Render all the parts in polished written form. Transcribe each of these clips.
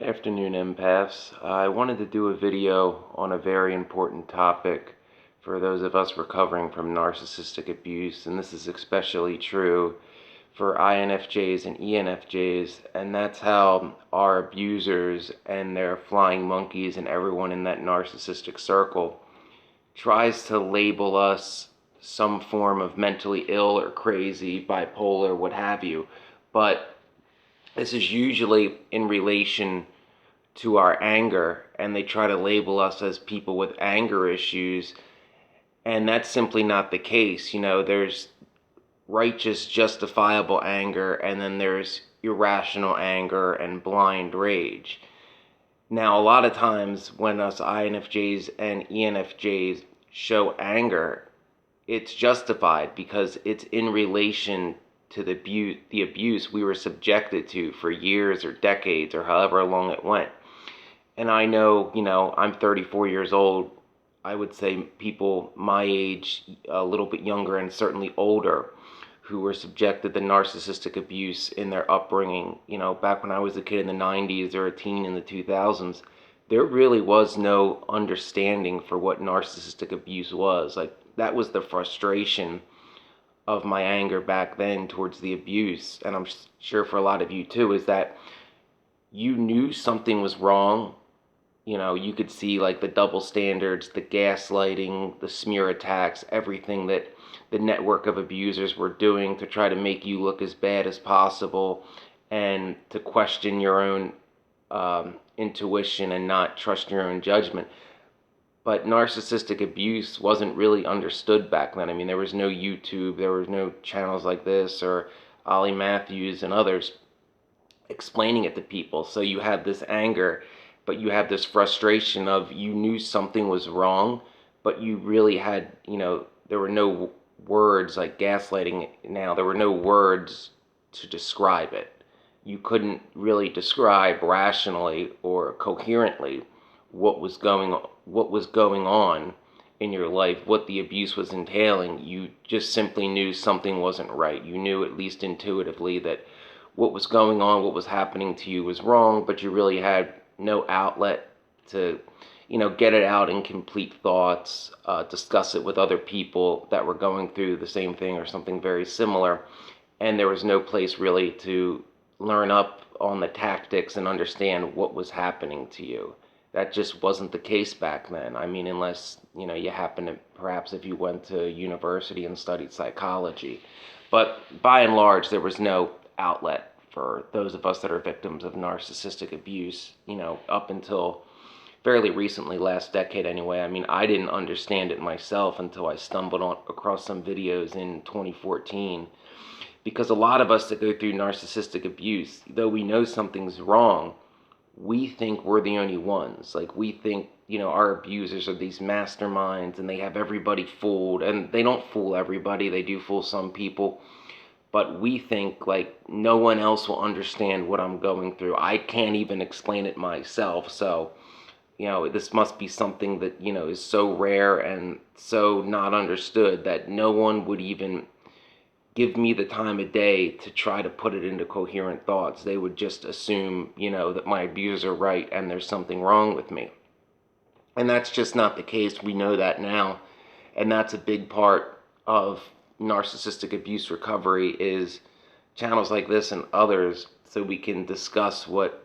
Afternoon, empaths. I wanted to do a video on a very important topic for those of us recovering from narcissistic abuse, and this is especially true for INFJs and ENFJs, and that's how our abusers and their flying monkeys and everyone in that narcissistic circle tries to label us some form of mentally ill or crazy, bipolar, what have you. But this is usually in relation to our anger, and they try to label us as people with anger issues, and that's simply not the case. There's righteous, justifiable anger, and then there's irrational anger and blind rage. Now, a lot of times when us INFJs and ENFJs show anger, it's justified because it's in relation to the abuse we were subjected to for years or decades or however long it went. And I know, I'm 34 years old. I would say people my age, a little bit younger and certainly older, who were subjected to narcissistic abuse in their upbringing, back when I was a kid in the 90s or a teen in the 2000s, there really was no understanding for what narcissistic abuse was. Like, that was the frustration of my anger back then towards the abuse, and I'm sure for a lot of you too, is that you knew something was wrong. You could see like the double standards, the gaslighting, the smear attacks, everything that the network of abusers were doing to try to make you look as bad as possible and to question your own intuition and not trust your own judgment. But narcissistic abuse wasn't really understood back then. I mean, there was no YouTube, there was no channels like this or Ollie Matthews and others explaining it to people. So you had this anger, but you had this frustration of you knew something was wrong, but you really had, there were no words like gaslighting now. There were no words to describe it. You couldn't really describe rationally or coherently what was going on in your life, what the abuse was entailing. You just simply knew something wasn't right. You knew, at least intuitively, that what was going on, what was happening to you was wrong, but you really had no outlet to, get it out in complete thoughts, discuss it with other people that were going through the same thing or something very similar. And there was no place really to learn up on the tactics and understand what was happening to you. That just wasn't the case back then. I mean, unless, you happen to, perhaps if you went to university and studied psychology. But by and large, there was no outlet for those of us that are victims of narcissistic abuse, up until fairly recently, last decade anyway. I mean, I didn't understand it myself until I stumbled across some videos in 2014. Because a lot of us that go through narcissistic abuse, though we know something's wrong, we think we're the only ones. Like, we think, our abusers are these masterminds and they have everybody fooled. And they don't fool everybody, they do fool some people. But we think like no one else will understand what I'm going through. I can't even explain it myself. So, this must be something that, is so rare and so not understood that no one would even give me the time of day to try to put it into coherent thoughts. They would just assume, that my abusers are right and there's something wrong with me. And that's just not the case. We know that now. And that's a big part of narcissistic abuse recovery, is channels like this and others, so we can discuss what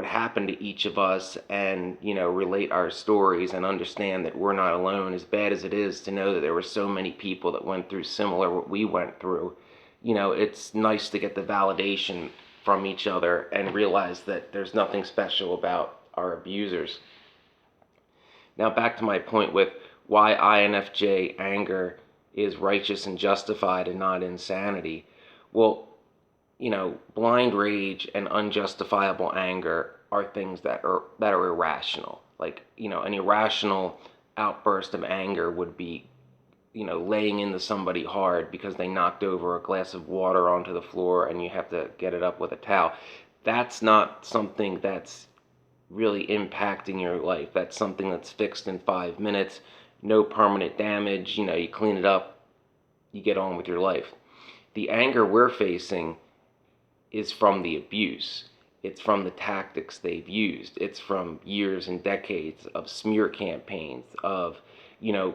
happened to each of us and, relate our stories and understand that we're not alone. As bad as it is to know that there were so many people that went through similar what we went through, it's nice to get the validation from each other and realize that there's nothing special about our abusers. Now, back to my point with why INFJ anger is righteous and justified and not insanity. Well, blind rage and unjustifiable anger are things that are irrational. Like, an irrational outburst of anger would be, laying into somebody hard because they knocked over a glass of water onto the floor and you have to get it up with a towel. That's not something that's really impacting your life. That's something that's fixed in 5 minutes, no permanent damage. You clean it up, you get on with your life. The anger we're facing is from the abuse. It's from the tactics they've used. It's from years and decades of smear campaigns, of,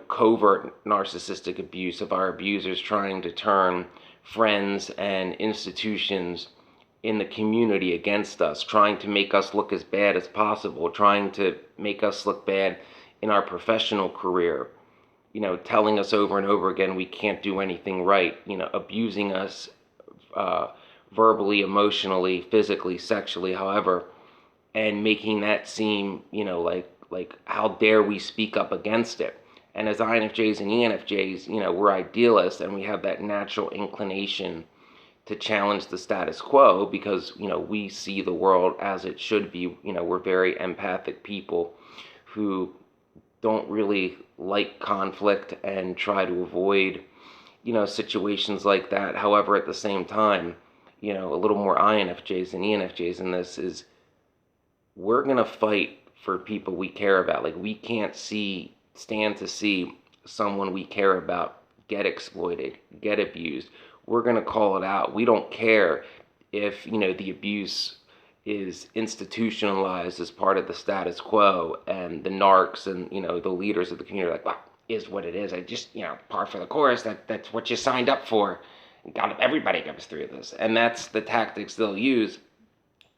covert narcissistic abuse, of our abusers trying to turn friends and institutions in the community against us, trying to make us look as bad as possible, trying to make us look bad in our professional career, telling us over and over again we can't do anything right, abusing us verbally, emotionally, physically, sexually, however, and making that seem, like how dare we speak up against it. And as INFJs and ENFJs, we're idealists and we have that natural inclination to challenge the status quo because, we see the world as it should be. We're very empathic people who don't really like conflict and try to avoid, situations like that. However, at the same time, a little more INFJs than ENFJs in this is we're going to fight for people we care about. Like, we can't stand to see someone we care about get exploited, get abused. We're going to call it out. We don't care if, the abuse is institutionalized as part of the status quo and the narcs and, the leaders of the community are like, well, is what it is. I just, par for the course. That's what you signed up for. God, everybody comes through this. And that's the tactics they'll use.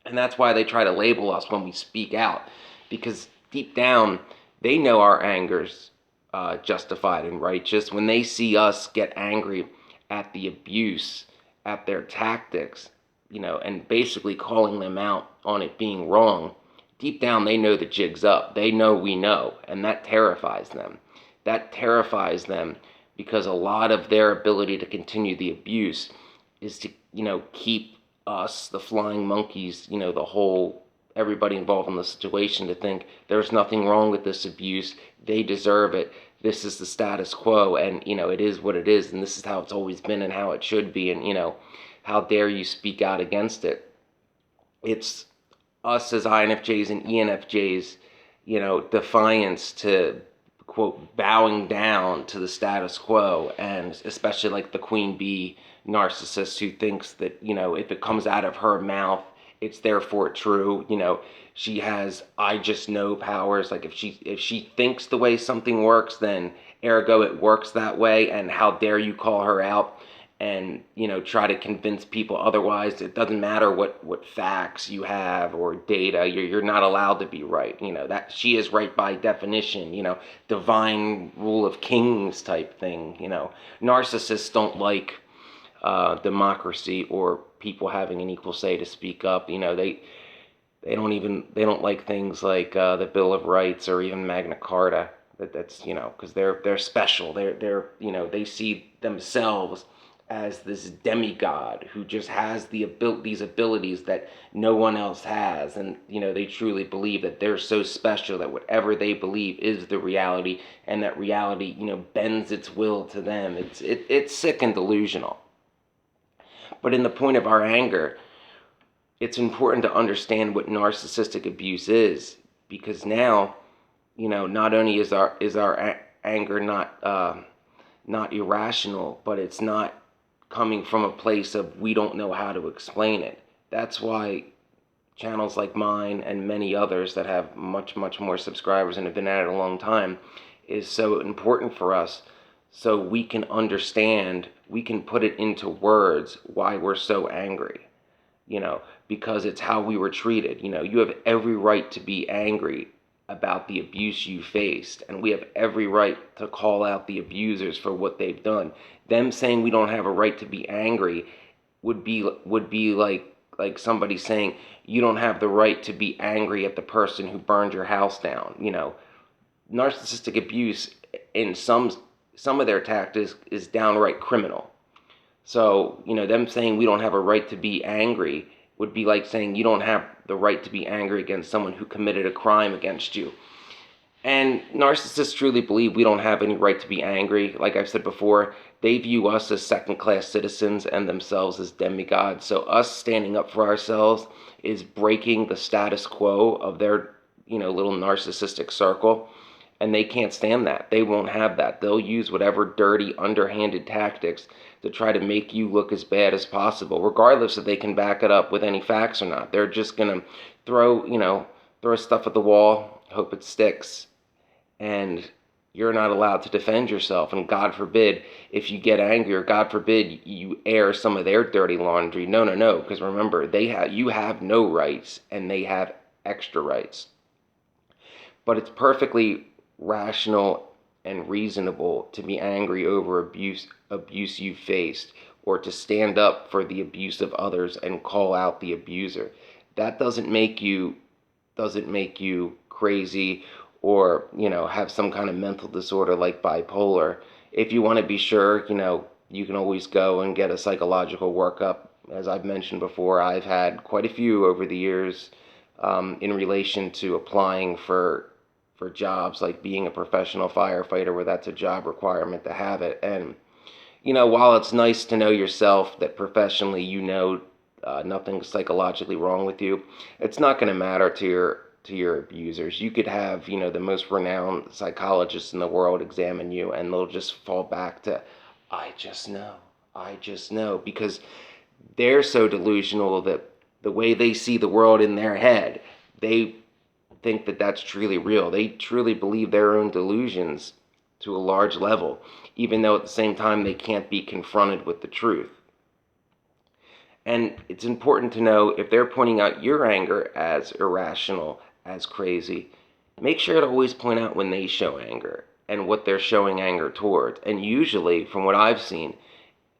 And that's why they try to label us when we speak out. Because deep down, they know our anger's justified and righteous. When they see us get angry at the abuse, at their tactics, and basically calling them out on it being wrong, deep down they know the jig's up. They know we know, and that terrifies them. That terrifies them because a lot of their ability to continue the abuse is to, keep us, the flying monkeys, everybody involved in the situation to think there's nothing wrong with this abuse. They deserve it. This is the status quo, and, it is what it is, and this is how it's always been and how it should be, and, how dare you speak out against it? It's us as INFJs and ENFJs, defiance to, quote, bowing down to the status quo, and especially like the queen bee narcissist who thinks that, if it comes out of her mouth, it's therefore true. She has I just know powers. Like if she thinks the way something works, then ergo it works that way, and how dare you call her out and, try to convince people otherwise. It doesn't matter what facts you have or data, you're not allowed to be right. That she is right by definition, divine rule of kings type thing. Narcissists don't like democracy or people having an equal say to speak up. They don't like things like the Bill of Rights or even Magna Carta. That's because they're special. They're they see themselves as this demigod who just has these abilities that no one else has, and they truly believe that they're so special that whatever they believe is the reality, and that reality bends its will to them. It's sick and delusional. But in the point of our anger, it's important to understand what narcissistic abuse is, because now, not only is our anger not irrational, but it's not coming from a place of we don't know how to explain it. That's why channels like mine and many others that have much, much more subscribers and have been at it a long time is so important for us, so we can understand, we can put it into words why we're so angry, because it's how we were treated. You have every right to be angry about the abuse you faced, and we have every right to call out the abusers for what they've done. Them saying we don't have a right to be angry would be like somebody saying you don't have the right to be angry at the person who burned your house down. Narcissistic abuse in some of their tactics is downright criminal. So, them saying we don't have a right to be angry would be like saying you don't have the right to be angry against someone who committed a crime against you. And narcissists truly believe we don't have any right to be angry. Like I've said before, they view us as second-class citizens and themselves as demigods. So us standing up for ourselves is breaking the status quo of their, little narcissistic circle. And they can't stand that. They won't have that. They'll use whatever dirty, underhanded tactics to try to make you look as bad as possible, regardless if they can back it up with any facts or not. They're just going to throw stuff at the wall, hope it sticks, and you're not allowed to defend yourself. And God forbid, if you get angry, or God forbid you air some of their dirty laundry. No, because remember, you have no rights, and they have extra rights. But it's perfectly rational and reasonable to be angry over abuse you faced, or to stand up for the abuse of others and call out the abuser. That doesn't make you crazy, or have some kind of mental disorder like bipolar. If you want to be sure, you can always go and get a psychological workup. As I've mentioned before, I've had quite a few over the years, in relation to applying for jobs, like being a professional firefighter, where that's a job requirement to have it. And while it's nice to know yourself that professionally nothing's psychologically wrong with you, it's not going to matter to your abusers. You could have the most renowned psychologists in the world examine you, and they'll just fall back to, I just know, because they're so delusional that the way they see the world in their head, they think that that's truly real. They truly believe their own delusions to a large level, even though at the same time they can't be confronted with the truth. And it's important to know, if they're pointing out your anger as irrational, as crazy, make sure to always point out when they show anger and what they're showing anger towards. And usually, from what I've seen,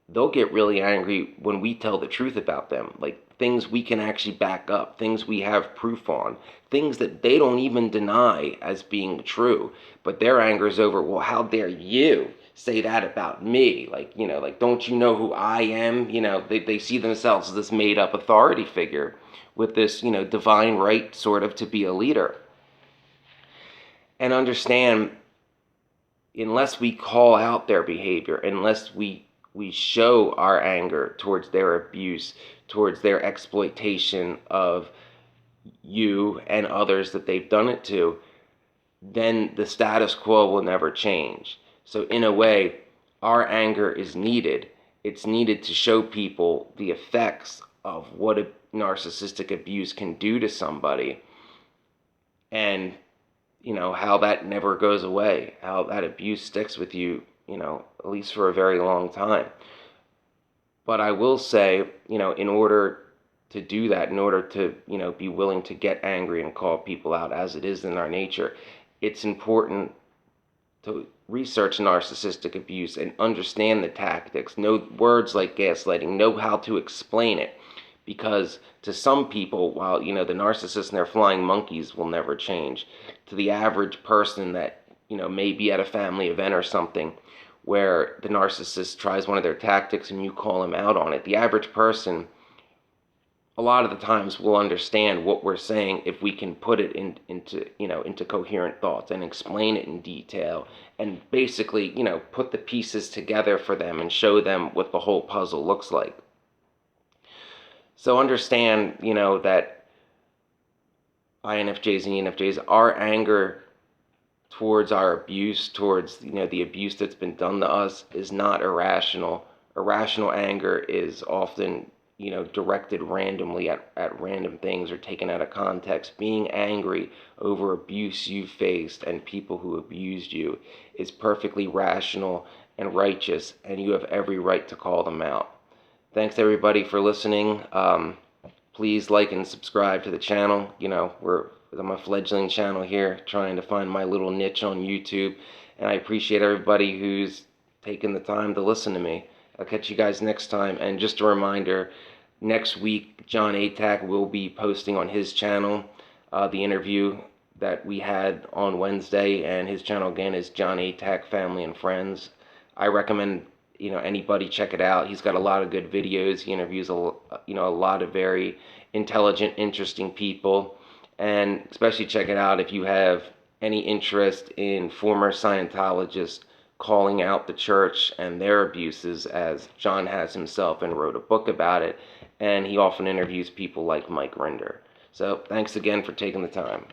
they'll get really angry when we tell the truth about them, like things we can actually back up, things we have proof on, things that they don't even deny as being true. But their anger is over, well, how dare you say that about me? Like, don't you know who I am? They see themselves as this made up authority figure with this, divine right sort of to be a leader. And understand, unless we call out their behavior, unless we show our anger towards their abuse, towards their exploitation of you and others that they've done it to, then the status quo will never change. So in a way, our anger is needed. It's needed to show people the effects of what a narcissistic abuse can do to somebody, and how that never goes away, how that abuse sticks with you, at least for a very long time. But I will say, in order to do that, in order to, be willing to get angry and call people out, as it is in our nature, it's important to research narcissistic abuse and understand the tactics, know words like gaslighting, know how to explain it. Because to some people, while, the narcissists and their flying monkeys will never change, to the average person that, may be at a family event or something, where the narcissist tries one of their tactics and you call him out on it, the average person, a lot of the times, will understand what we're saying if we can put it into coherent thoughts and explain it in detail, and basically, put the pieces together for them and show them what the whole puzzle looks like. So understand, that INFJs and ENFJs, our anger towards our abuse, towards, the abuse that's been done to us, is not irrational. Irrational anger is often, directed randomly at random things, or taken out of context. Being angry over abuse you faced and people who abused you is perfectly rational and righteous, and you have every right to call them out. Thanks everybody for listening. Please like and subscribe to the channel. I'm a fledgling channel here, trying to find my little niche on YouTube, and I appreciate everybody who's taken the time to listen to me. I'll catch you guys next time. And just a reminder, next week John Atack will be posting on his channel the interview that we had on Wednesday, and his channel again is John Atack Family and Friends. I recommend anybody check it out. He's got a lot of good videos. He interviews a lot of very intelligent, interesting people. And especially check it out if you have any interest in former Scientologists calling out the church and their abuses, as John has himself, and wrote a book about it. And he often interviews people like Mike Rinder. So thanks again for taking the time.